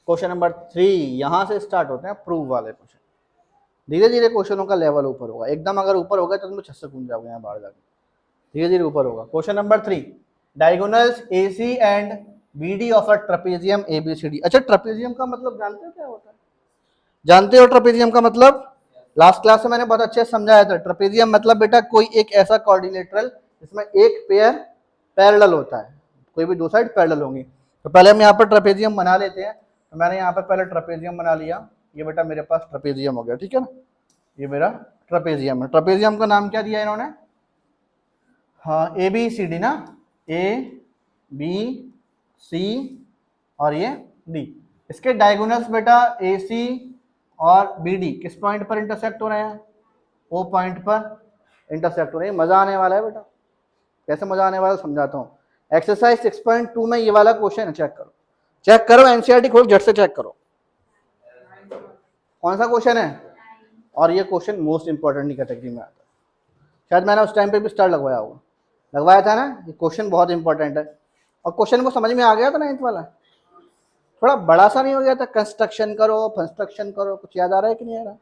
Question number 3 यहाँ से start होते हैं प्रूव वाले क्वेश्चन। धीरे धीरे क्वेश्चनों का लेवल ऊपर होगा, एकदम अगर ऊपर होगा तो तुम छत से कूद जाओगे यहाँ बाहर जाके, धीरे धीरे ऊपर होगा। Question number 3, diagonals AC and BD of a trapezium ABCD। अच्छा, ट्रेपेजियम का मतलब जानते हो क्या होता है? जानते हो ट्रेपेजियम का मतलब? लास्ट क्लास में मैंने बहुत अच्छे से समझाया था। ट्रेपेजियम मतलब बेटा कोई एक ऐसा क्वाड्रिलेटरल जिसमें एक पेयर पैरेलल होता है, कोई भी दो साइड पैरेलल होंगी। तो पहले हम यहाँ पर ट्रेपेजियम बना लेते हैं। तो मैंने यहाँ पर पहले ट्रेपेजियम बना लिया, ये बेटा मेरे पास ट्रेपेजियम हो गया, ठीक है ना, ये मेरा ट्रेपेजियम है। ट्रेपेजियम का नाम क्या दिया इन्होंने? हाँ, ABCD ना, ABC और ये D। इसके डायगोनल्स बेटा AC और BD किस पॉइंट पर इंटरसेक्ट हो रहे हैं? O पॉइंट पर इंटरसेक्ट हो रहे हैं। मजा आने वाला है बेटा। कैसे मजा आने वाला है समझाता हूँ। एक्सरसाइज 6.2 में ये वाला क्वेश्चन है, चेक करो, चेक करो, NCERT खोल झट से चेक करो कौन सा क्वेश्चन है। और ये क्वेश्चन मोस्ट इंपॉर्टेंट कैटेगरी में आता है। शायद मैंने उस टाइम पे भी स्टार लगवाया होगा, लगवाया था ना। ये क्वेश्चन बहुत इंपॉर्टेंट है और क्वेश्चन को समझ में आ गया था ना। 9th वाला थोड़ा बड़ा सा नहीं हो गया था? कंस्ट्रक्शन करो, कंस्ट्रक्शन करो, कुछ याद आ रहा है कि नहीं आ रहा?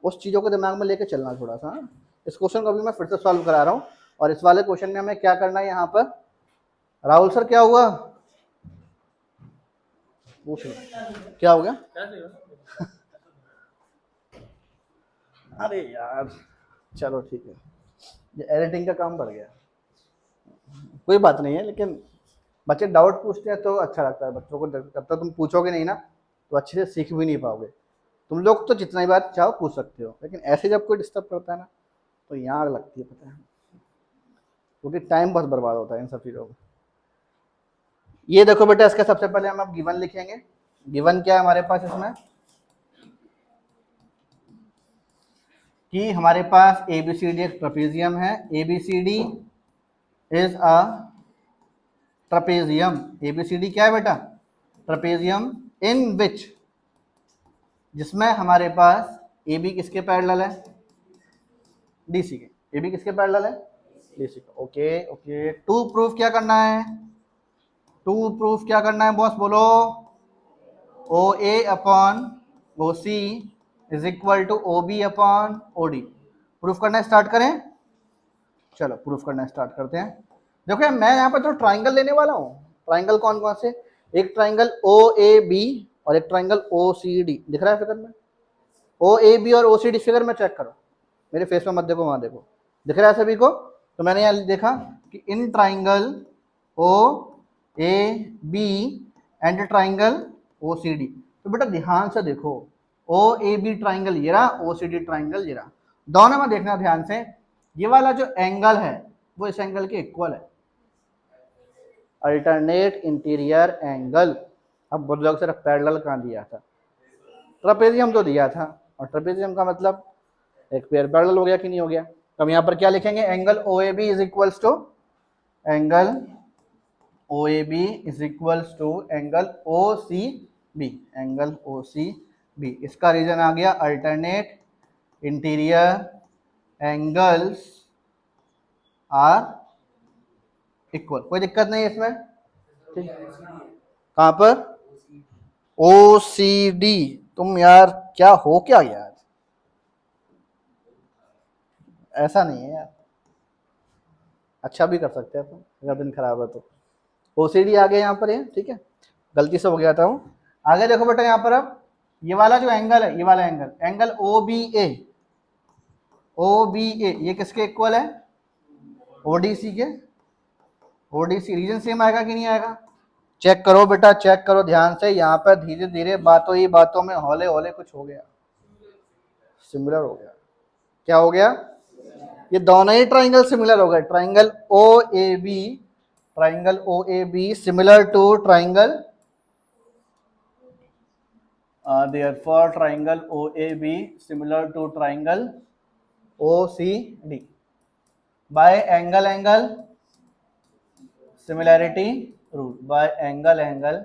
उस चीज़ों को दिमाग में लेके चलना थोड़ा सा। इस क्वेश्चन को भी मैं फिर से सॉल्व करा रहा हूँ और इस वाले क्वेश्चन में हमें क्या करना है यहाँ पर? राहुल सर क्या हुआ? पूछ लो क्या हो गया? अरे यार चलो ठीक है, ये एडिटिंग का काम बढ़ गया, कोई बात नहीं है। लेकिन बच्चे डाउट पूछते हैं तो अच्छा लगता है बच्चों को। जब तक तुम पूछोगे नहीं ना तो अच्छे से सीख भी नहीं पाओगे। तुम लोग तो जितना ही बात चाहो पूछ सकते हो, लेकिन ऐसे जब कोई डिस्टर्ब करता है ना तो यहाँ आग लगती है, पता है, क्योंकि टाइम बहुत बर्बाद होता है इन सब चीज़ों में। ये देखो बेटा, इसका सबसे पहले हम अब गिवन लिखेंगे। गिवन क्या है हमारे पास इसमें कि हमारे पास ABCD एक ट्रेपेजियम है। ABCD is a trapezium. ABCD क्या है बेटा? ट्रेपेजियम इन विच, जिसमें हमारे पास AB किसके पैरेलल है? DC के। AB किसके पैरेलल है? DC का। Okay okay. टू प्रूफ क्या करना है? टू प्रूफ क्या करना है बॉस, बोलो? OA upon OC is equal to OB upon OD। Proof करना स्टार्ट करें? चलो प्रूफ करना स्टार्ट करते हैं। देखो मैं यहाँ पर तो ट्राइंगल लेने वाला हूँ। ट्राइंगल कौन कौन से? एक ट्राइंगल OAB और एक ट्राइंगल OCD। दिख रहा है फिगर में? OAB और OCD फिगर में चेक करो, मेरे फेस में मत देखो, वहां देखो, दिख रहा है सभी को? तो मैंने यहाँ देखा कि in triangle OAB and triangle OCD। तो बेटा ध्यान से देखो, OAB ट्राइंगल ये रहा, OCD ट्राइंगल ये रहा। दोनों में देखना ध्यान से, ये वाला जो एंगल है वो इस एंगल के इक्वल है, अल्टरनेट इंटीरियर एंगल। अब बोल लोग सिर्फ पैरेलल कहाँ दिया था? ट्रेपेजियम तो दिया था, और ट्रेपेजियम का मतलब एक पेयर पैरेलल हो गया कि नहीं हो गया? तो हम यहाँ पर क्या लिखेंगे? Angle OAB is equals to angle OAB is equals to angle OCB, angle OCB। इसका रीजन आ गया alternate interior angles are equal. कोई दिक्कत नहीं है इसमें? ठीक, कहां पर? OCD। तुम यार क्या हो क्या यार, ऐसा नहीं है यार, अच्छा भी कर सकते हैं तुम अगर दिन खराब है तो। OCD आ गया यहाँ पर, ये ठीक है, गलती से हो गया था वो। आगे देखो बेटा यहाँ पर, अब ये वाला जो एंगल है, ये वाला एंगल, एंगल OBA, OBA ये किसके इक्वल है? ODC के। ODC रीजन सेम आएगा कि नहीं आएगा? चेक करो बेटा, चेक करो ध्यान से। यहाँ पर धीरे धीरे बातों ही बातों में हौले हौले कुछ हो गया, सिमिलर हो गया। क्या हो गया? ये दोनों ही ट्राइंगल सिमिलर हो गए। Triangle OAB, triangle OAB similar to triangle, therefore triangle OAB similar to triangle OCD by angle angle similarity rule, by angle angle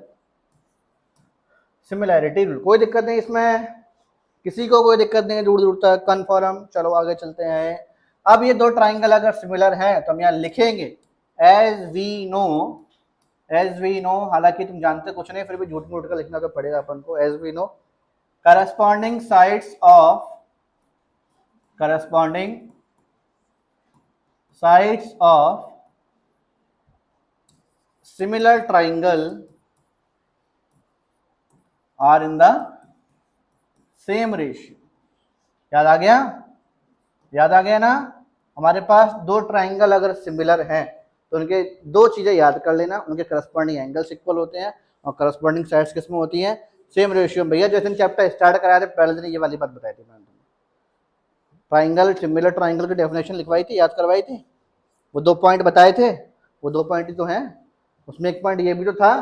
similarity rule। कोई दिक्कत नहीं इसमें, किसी को कोई दिक्कत नहीं है दूर दूर तक, कन्फर्म। चलो आगे चलते हैं। अब ये दो ट्राइंगल अगर सिमिलर हैं तो हम यहाँ लिखेंगे as we know as we know, हालांकि तुम जानते कुछ नहीं, फिर भी झूठ मूठ का लिखना तो पड़ेगा अपन को। As we know, corresponding sides of similar triangle are in the same ratio. याद आ गया? याद आ गया ना? हमारे पास दो ट्राइंगल अगर सिमिलर हैं तो उनके दो चीजें याद कर लेना, उनके करस्पॉन्डिंग एंगल्स इक्वल होते हैं और करस्पॉन्डिंग साइड्स किस में होती हैं? सेम रेशियो में। भैया जैसे चैप्टर स्टार्ट कराया था पहले दिन ये वाली बात बताई थी मैंने, ट्राइंगल, सिमिलर ट्राइंगल की डेफिनेशन लिखवाई थी, याद करवाई थी, वो 2 पॉइंट बताए थे, वो 2 पॉइंट ही तो हैं। उसमें एक पॉइंट ये भी तो था,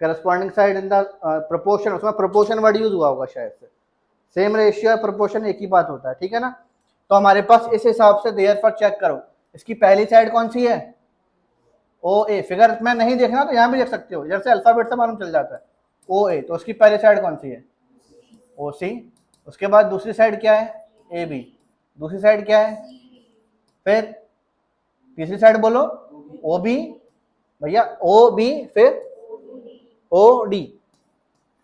corresponding side in the proportion, उसमें प्रोपोर्शन वर्ड यूज हुआ होगा शायद से। सेम रेशियो प्रोपोर्शन एक ही बात होता है, ठीक है ना? तो हमारे पास इस हिसाब से देयर पर चेक करो, इसकी पहली साइड कौन सी है? ओ ए। फिगर में नहीं देखना तो यहाँ भी देख सकते हो, जैसे अल्फाबेट से मालूम चल जाता है। ओ ए, तो उसकी पहली साइड कौन सी है? ओ सी। उसके बाद दूसरी साइड क्या है? A B. दूसरी साइड क्या है? फिर तीसरी साइड बोलो, ओ बी। भैया ओ बी, फिर ओ डी।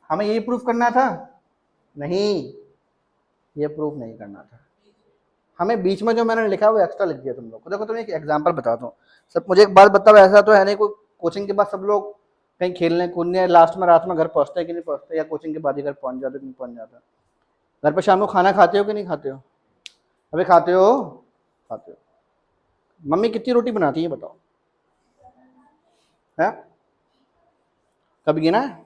हमें यही प्रूफ करना था? नहीं, ये प्रूफ नहीं करना था। हमें बीच में जो मैंने लिखा वो एक्स्ट्रा लिख दिया तुम लोग को। देखो तुम्हें एक एग्जांपल बताता हूँ। सब मुझे एक बात बताओ, ऐसा तो है नहीं कोई कोचिंग के बाद सब लोग कहीं खेलने कूदने लास्ट में रात में घर पहुंचते हैं कि नहीं पहुंचते, या कोचिंग के बाद ही घर पहुंच जाते कि नहीं पहुंच जाता? घर पे शाम को खाना खाते हो कि नहीं खाते हो? अबे खाते हो? खाते हो। मम्मी कितनी रोटी बनाती है बताओ? है कभी गिना है?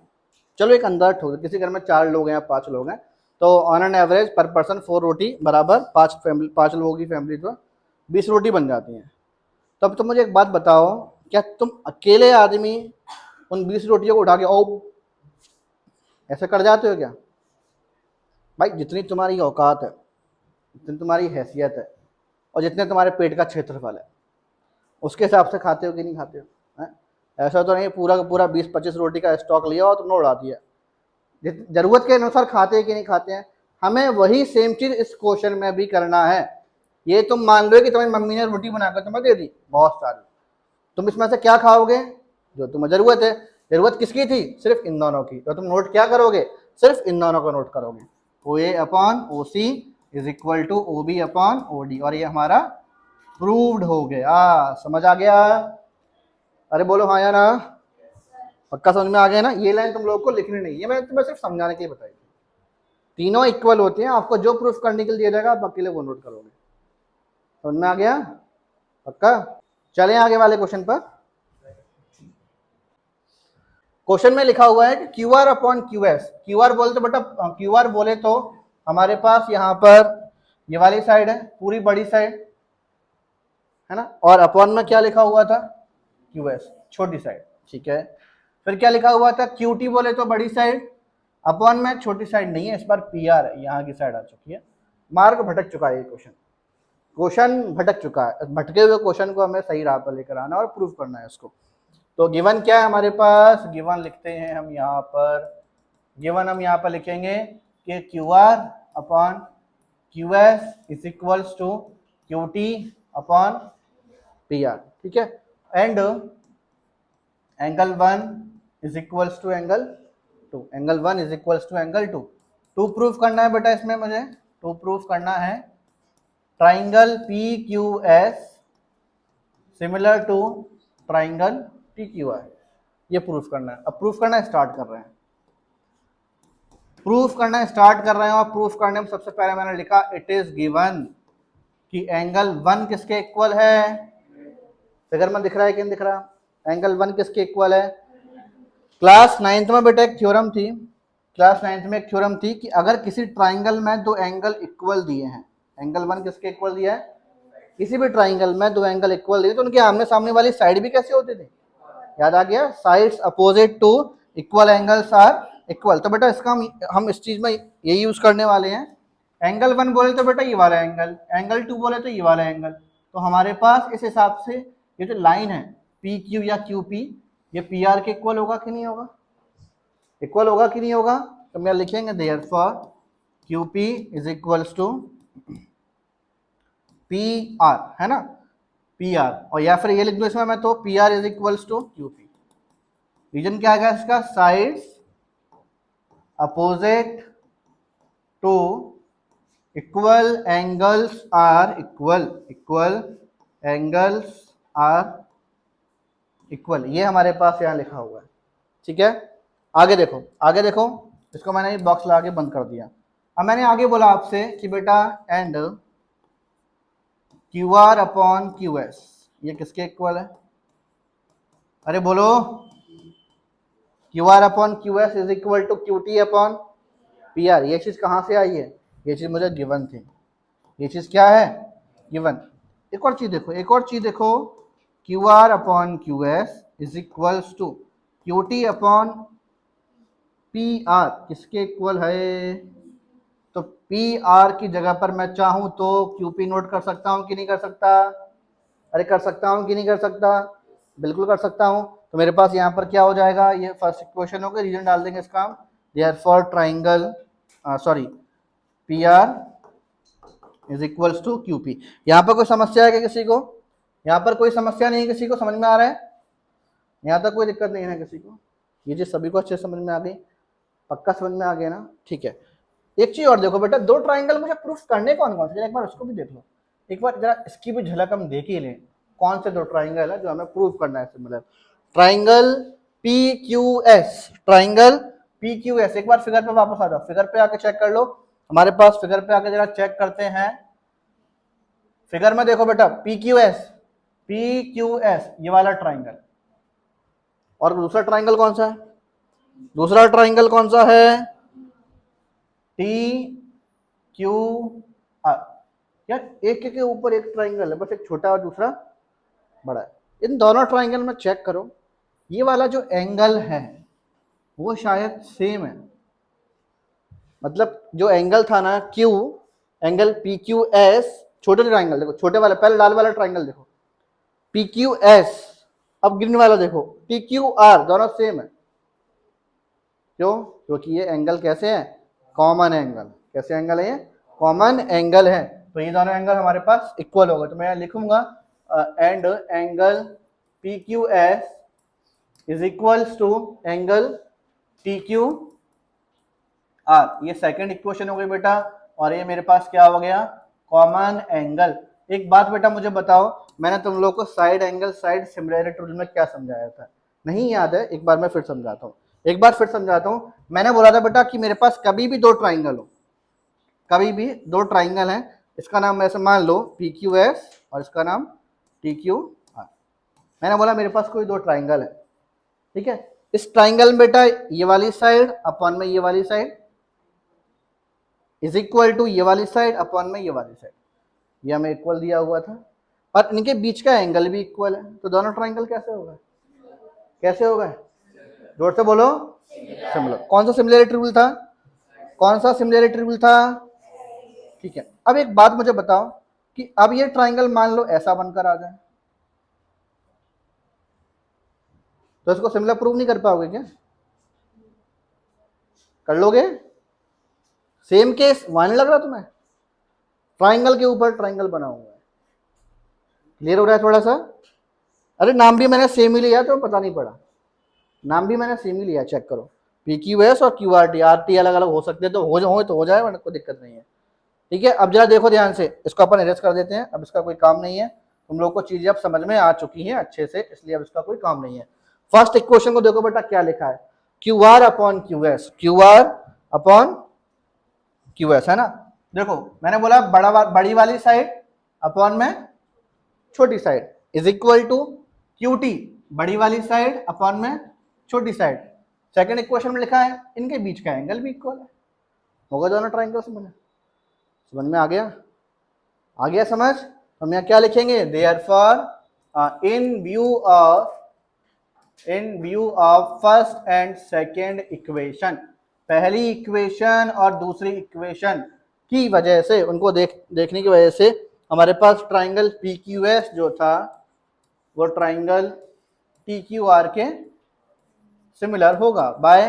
चलो एक अंदाज ठोक दो, किसी घर में 4 लोग हैं या 5 लोग हैं तो ऑन एन एवरेज पर पर्सन 4 रोटी बराबर 5 लोगों की फैमिली तो 20 रोटी बन जाती हैं। तो अब तुम मुझे एक बात बताओ, क्या तुम अकेले आदमी उन 20 रोटियों को उठा के ओ ऐसे कर जाते हो क्या? भाई जितनी तुम्हारी औकात है, जितनी तुम्हारी हैसियत है और जितने तुम्हारे पेट का क्षेत्रफल है उसके हिसाब से खाते हो कि नहीं खाते हो? हैं? ऐसा तो नहीं पूरा का पूरा 20-25 रोटी का स्टॉक लिया और तुमने उड़ा दिया। जरूरत के अनुसार खाते हैं कि नहीं खाते हैं? हमें वही सेम चीज इस क्वेश्चन में भी करना है। ये तुम मान लो कि तुम्हारी मम्मी ने रोटी बनाकर तुम्हें दे दी बहुत सारी, तुम इसमें से क्या खाओगे? जो तुम्हें जरूरत है। जरूरत किसकी थी? सिर्फ इन दोनों की। तो तुम नोट क्या करोगे? सिर्फ इन दोनों को नोट करोगे। O A upon O C is equal to O B upon O D, और ये हमारा प्रूव्ड हो गया। समझ आ गया? अरे बोलो हाँ या ना? पक्का समझ में आ गया ना? ये लाइन तुम लोगों को लिखनी नहीं है, मैंने तुम्हें सिर्फ समझाने के लिए बताई थी। तीनों इक्वल होते हैं, आपको जो प्रूफ करने के लिए दिया जाएगा आप अकेले वो नोट करोगे। समझ में आ गया? पक्का? चलें आगे वाले क्वेश्चन पर। क्वेश्चन में लिखा हुआ है कि Q R upon Q S. Q R बोले तो बेटा, क्यू आर बोले तो हमारे पास यहाँ पर ये वाली साइड है, पूरी बड़ी साइड है ना, और अपॉन में क्या लिखा हुआ था? क्यू एस, छोटी साइड। ठीक है, फिर क्या लिखा हुआ था? क्यू टी बोले तो बड़ी साइड, अपॉन में छोटी साइड नहीं है, इस बार पी आर यहाँ की साइड आ चुकी है। मार्ग भटक चुका है ये क्वेश्चन, क्वेश्चन भटक चुका है। भटके हुए क्वेश्चन को हमें सही राह पर लेकर आना और प्रूफ करना है इसको। तो गिवन क्या है हमारे पास? गिवन लिखते हैं हम यहाँ पर, गिवन हम यहाँ पर लिखेंगे कि Q R upon Q S is equals to Q T upon P R. ठीक है, and angle 1 is equals to angle 2, angle 1 is equals to angle 2। 2 proof करना है बेटा इसमें मुझे, 2 प्रूफ करना है। Triangle P Q S similar to triangle P Q R, ये प्रूफ करना है। अब प्रूफ करना स्टार्ट कर रहे हैं, प्रूफ करना स्टार्ट कर रहे हैं। और प्रूफ करने में सबसे पहले मैंने लिखा इट इज गिवन कि एंगल 1 किसके इक्वल है? फिगर में दिख रहा है कि नहीं दिख रहा? एंगल 1 किसके इक्वल है? क्लास 9th में बेटा एक थ्योरम थी, क्लास 9th में एक थ्योरम थी कि अगर किसी ट्राइंगल में दो एंगल इक्वल दिए हैं, एंगल 1 किसके इक्वल दिया है? किसी भी ट्राइंगल में दो एंगल इक्वल दिए तो उनके आमने सामने वाली साइड भी कैसे होती थी? याद आ गया? Sides opposite to equal angles are equal. तो बेटा इसका हम इस चीज में यही यूज करने वाले हैं। एंगल 1 बोले तो बेटा ये वाला एंगल, एंगल 2 बोले तो ये वाला एंगल। तो हमारे पास इस हिसाब से ये जो लाइन है पी क्यू या क्यू पी, ये पी आर के इक्वल होगा कि नहीं होगा? इक्वल होगा कि नहीं होगा? तो मैं लिखेंगे therefore Q P is equals to P R, है ना, पी आर। और या फिर ये लिख दो इसमें मैं, तो P R is equals to Q P. Reason क्या है इसका, sides opposite to equal angles are equal angles are equal, ये हमारे पास यहाँ लिखा हुआ है। ठीक है, आगे देखो, इसको मैंने बॉक्स लगा के बंद कर दिया। अब मैंने आगे बोला आपसे कि बेटा and Q R upon Q S ये किसके इक्वल है, अरे बोलो, Q R upon Q S is equal to Q T upon P R. ये चीज कहाँ से आई है, ये चीज मुझे गिवन थी, ये चीज क्या है, गिवन। एक और चीज देखो, Q R upon Q S is equals to Q T upon P R किसके इक्वल है, तो पी आर की जगह पर मैं चाहूं तो क्यू पी नोट कर सकता हूं कि नहीं कर सकता, अरे कर सकता हूं कि नहीं कर सकता, बिल्कुल कर सकता हूं। तो मेरे पास यहाँ पर क्या हो जाएगा, ये फर्स्ट इक्वेशन होगा, रीजन डाल देंगे इसका, therefore triangle sorry P R is equals to Q P. यहाँ पर कोई समस्या है क्या किसी को, यहाँ पर कोई समस्या नहीं है किसी को, समझ में आ रहा है, यहाँ तक कोई दिक्कत नहीं है किसी को, ये चीज सभी को अच्छे समझ में आ गई, पक्का समझ में आ गया ना। ठीक है, एक चीज और देखो बेटा, दो ट्राइंगल मुझे प्रूफ करने कौन कौन से, एक बार उसको भी देख लो, एक बार जरा इसकी भी झलक हम देख ही लें, कौन से दो ट्राइंगल है जो हमें प्रूफ करना है similar. Triangle P Q S, triangle P Q S, एक बार फिगर पे वापस आ जाओ, फिगर पे आके चेक कर लो, हमारे पास फिगर पे आके जरा चेक करते हैं। फिगर में देखो बेटा पी क्यू एस ये वाला ट्राइंगल, और दूसरा ट्राइंगल कौन सा है, दूसरा ट्राइंगल कौन सा है, टी क्यू आर। यार एक के ऊपर एक ट्राइंगल है, बस एक छोटा और दूसरा बड़ा है, इन दोनों ट्राइंगल में चेक करो, ये वाला जो एंगल है वो शायद सेम है, मतलब जो एंगल था ना Q, angle P Q S, छोटे ट्राइंगल देखो, छोटे वाला पहले लाल वाला ट्राइंगल देखो पी क्यू एस, अब ग्रीन वाला देखो पी क्यू आर, दोनों सेम है, क्यों, क्योंकि ये एंगल कैसे है, कॉमन एंगल, कैसे एंगल है ये, कॉमन एंगल है, तो ये दोनों एंगल हमारे पास इक्वल होगा। तो मैं लिखूंगा and angle P Q S is equals to angle T Q R, ये सेकंड इक्वेशन हो गई बेटा, और ये मेरे पास क्या हो गया, कॉमन एंगल। एक बात बेटा मुझे बताओ, मैंने तुम लोग को side angle side similarity rule में क्या समझाया था, नहीं याद है, एक बार मैं फिर समझाता हूँ, एक बार फिर समझाता हूँ। मैंने बोला था बेटा कि मेरे पास कभी भी दो ट्राइंगल हो, कभी भी दो ट्राइंगल हैं, इसका नाम ऐसे मान लो पी क्यू एस और इसका नाम टी क्यू आर, मैंने बोला मेरे पास कोई दो ट्राइंगल है, ठीक है, इस ट्राइंगल में बेटा ये वाली साइड अपॉन में ये वाली साइड इज इक्वल टू ये वाली साइड अपॉन में ये वाली साइड, ये हमें इक्वल दिया हुआ था, और इनके बीच का एंगल भी इक्वल है, तो दोनों ट्राइंगल कैसे होगा, कैसे होगा, जोर से बोलो, सिमिलर। कौन सा सिमिलैरिटी रूल था, कौन सा सिमिलैरिटी रूल था, ठीक है। अब एक बात मुझे बताओ कि अब ये ट्राइंगल मान लो ऐसा बनकर आ जाए, तो इसको सिमिलर प्रूव नहीं कर पाओगे क्या, कर लोगे, सेम केस वहां नहीं लग रहा तुम्हें, ट्राइंगल के ऊपर ट्राइंगल बना हुआ है, क्लियर हो रहा है थोड़ा सा, अरे नाम भी मैंने सेम ही लिया तो पता नहीं पड़ा, नाम भी मैंने सेम ही लिया, चेक करो, पी क्यू एस और क्यू आर टी अलग अलग हो सकते हैं, तो हो जाए वरना कोई दिक्कत नहीं है, ठीक है। अब जरा देखो ध्यान से, इसको अपन एरेस्ट कर देते हैं, अब इसका कोई काम नहीं है, तुम लोग को चीजें अब समझ में आ चुकी हैं अच्छे से, इसलिए अब इसका कोई काम नहीं है। फर्स्ट इक्वेशन को देखो बेटा क्या लिखा है, Q R upon Q S, Q R upon Q S है ना, देखो मैंने बोला बड़ी वाली साइड अपॉन में छोटी side is equal to Q T, बड़ी वाली साइड अपॉन में छोटी साइड, सेकंड इक्वेशन में लिखा है इनके बीच का एंगल भी इक्वल है, होगा दोनों ट्राइंगल से बने, समझ में आ गया, आ गया समझ। हम यहाँ क्या लिखेंगे, therefore in view of first and second equation, पहली इक्वेशन और दूसरी इक्वेशन की वजह से, उनको देखने की वजह से हमारे पास ट्राइंगल पी क्यू एस जो था वो ट्राइंगल टी क्यू आर के सिमिलर होगा by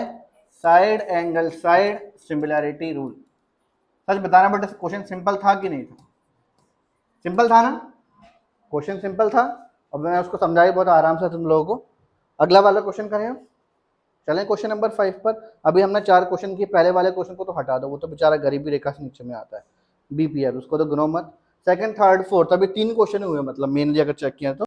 side angle side similarity rule. सच बताना बेटा क्वेश्चन सिंपल था कि नहीं था, सिंपल था ना, क्वेश्चन सिंपल था, और मैंने उसको समझाई बहुत आराम से तुम लोगों को। अगला वाला क्वेश्चन करें हम, चलें क्वेश्चन नंबर 5 पर। अभी हमने 4 क्वेश्चन किए, पहले वाले क्वेश्चन को तो हटा दो, वो तो बेचारा गरीबी रेखा से नीचे में आता है, बीपीआर, उसको तो गिनो मत। सेकंड, थर्ड, फोर्थ, अभी 3 क्वेश्चन हुए, मतलब मेनली अगर चेक किया तो